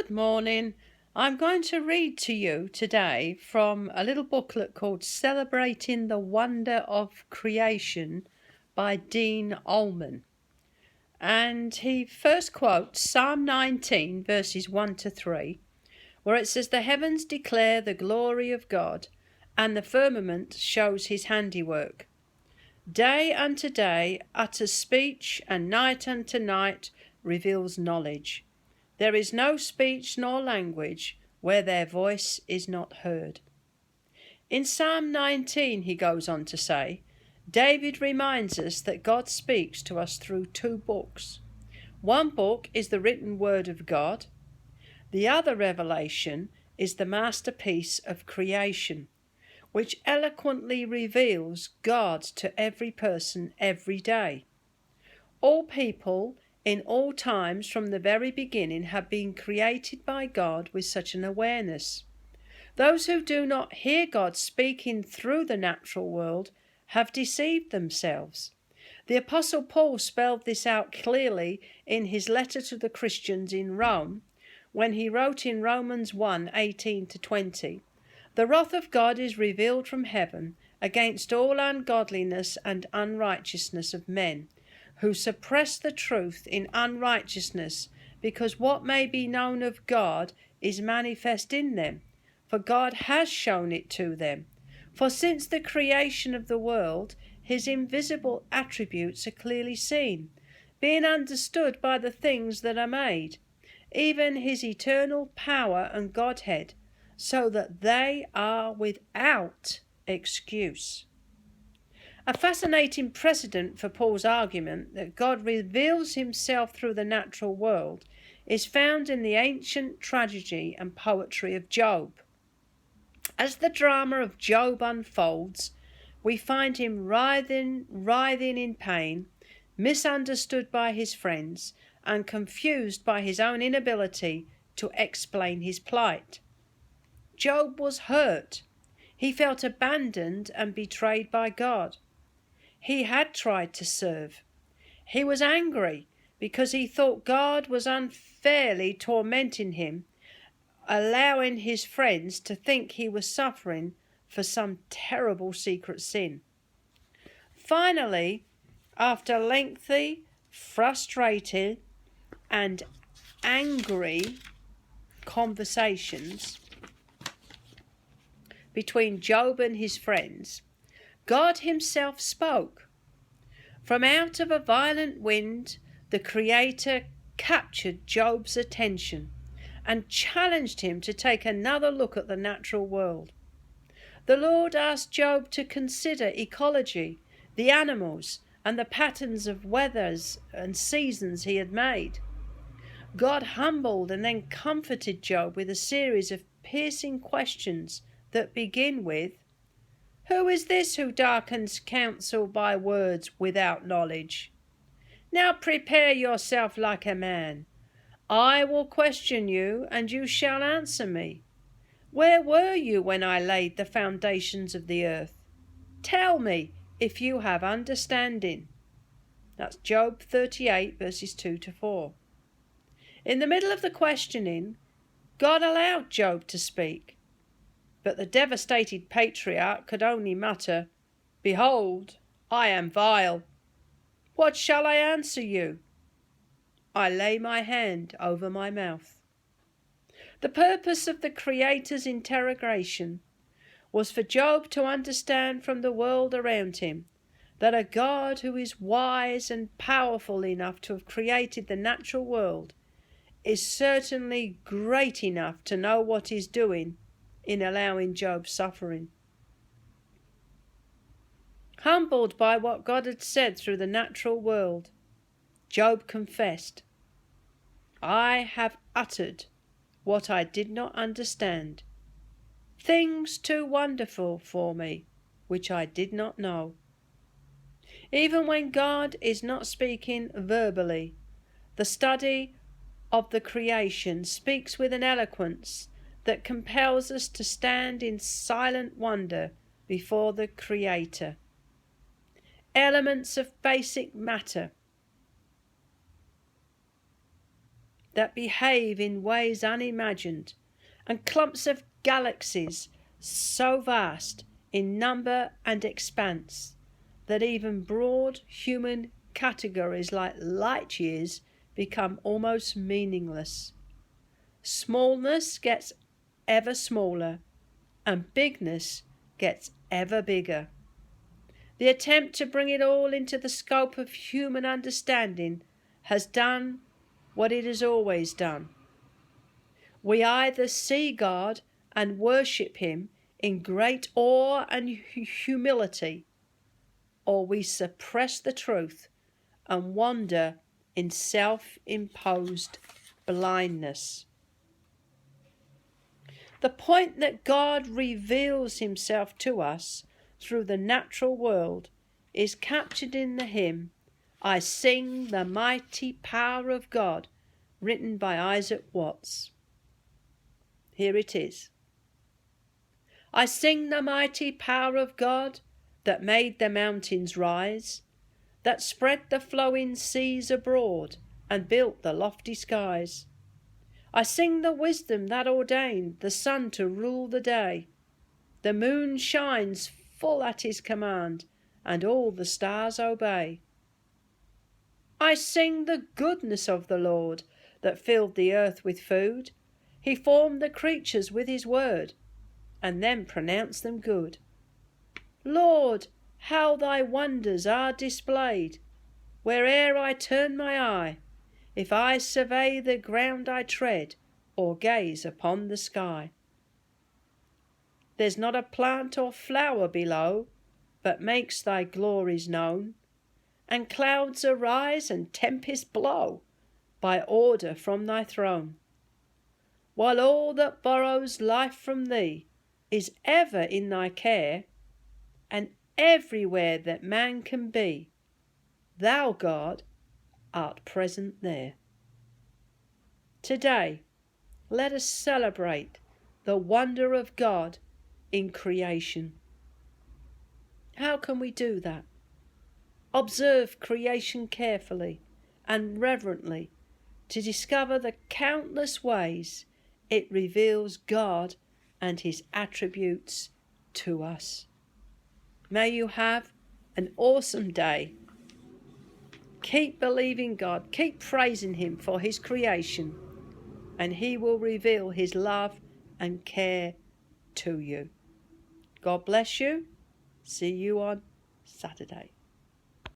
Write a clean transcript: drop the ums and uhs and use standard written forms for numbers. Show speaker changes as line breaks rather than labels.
Good morning. I'm going to read to you today from a little booklet called Celebrating the Wonder of Creation by Dean Allman. And he first quotes Psalm 19 verses 1 to 3, where it says, "The heavens declare the glory of God, and the firmament shows his handiwork. Day unto day utters speech, and night unto night reveals knowledge. There is no speech nor language where their voice is not heard." In Psalm 19, he goes on to say, David reminds us that God speaks to us through two books. One book is the written word of God. The other revelation is the masterpiece of creation, which eloquently reveals God to every person every day. All people in all times from the very beginning have been created by God with such an awareness. Those who do not hear God speaking through the natural world have deceived themselves. The Apostle Paul spelled this out clearly in his letter to the Christians in Rome when he wrote in Romans 1:18-20, "The wrath of God is revealed from heaven against all ungodliness and unrighteousness of men, who suppress the truth in unrighteousness, because what may be known of God is manifest in them, for God has shown it to them. For since the creation of the world, his invisible attributes are clearly seen, being understood by the things that are made, even his eternal power and Godhead, so that they are without excuse." A fascinating precedent for Paul's argument that God reveals himself through the natural world is found in the ancient tragedy and poetry of Job. As the drama of Job unfolds, we find him writhing in pain, misunderstood by his friends, and confused by his own inability to explain his plight. Job was hurt. He felt abandoned and betrayed by God. He had tried to serve. He was angry because he thought God was unfairly tormenting him, allowing his friends to think he was suffering for some terrible secret sin. Finally, after lengthy, frustrated, and angry conversations between Job and his friends, God himself spoke. From out of a violent wind, the Creator captured Job's attention and challenged him to take another look at the natural world. The Lord asked Job to consider ecology, the animals, and the patterns of weathers and seasons he had made. God humbled and then comforted Job with a series of piercing questions that begin with, "Who is this who darkens counsel by words without knowledge? Now prepare yourself like a man. I will question you, and you shall answer me. Where were you when I laid the foundations of the earth? Tell me if you have understanding." That's Job 38 verses 2-4. In the middle of the questioning, God allowed Job to speak. But the devastated patriarch could only mutter, "Behold, I am vile. What shall I answer you? I lay my hand over my mouth." The purpose of the Creator's interrogation was for Job to understand from the world around him that a God who is wise and powerful enough to have created the natural world is certainly great enough to know what he's doing in allowing Job's suffering. Humbled by what God had said through the natural world, Job confessed, "I have uttered what I did not understand, things too wonderful for me, which I did not know." Even when God is not speaking verbally, the study of the creation speaks with an eloquence that compels us to stand in silent wonder before the Creator. Elements of basic matter that behave in ways unimagined, and clumps of galaxies so vast in number and expanse that even broad human categories like light years become almost meaningless. Smallness gets ever smaller, and bigness gets ever bigger. The attempt to bring it all into the scope of human understanding has done what it has always done. We either see God and worship Him in great awe and humility, or we suppress the truth and wander in self-imposed blindness. The point that God reveals Himself to us through the natural world is captured in the hymn, "I Sing the Mighty Power of God," written by Isaac Watts. Here it is. I sing the mighty power of God that made the mountains rise, that spread the flowing seas abroad and built the lofty skies. I sing the wisdom that ordained the sun to rule the day. The moon shines full at His command, and all the stars obey. I sing the goodness of the Lord that filled the earth with food. He formed the creatures with His word, and then pronounced them good. Lord, how Thy wonders are displayed, where'er I turn my eye, if I survey the ground I tread, or gaze upon the sky. There's not a plant or flower below but makes Thy glories known, and clouds arise and tempests blow by order from Thy throne. While all that borrows life from Thee is ever in Thy care, and everywhere that man can be, Thou, God, art present there. Today, let us celebrate the wonder of God in creation. How can we do that? Observe creation carefully and reverently to discover the countless ways it reveals God and His attributes to us. May you have an awesome day. Keep believing God, keep praising Him for His creation, and He will reveal His love and care to you. God bless you. See you on Saturday.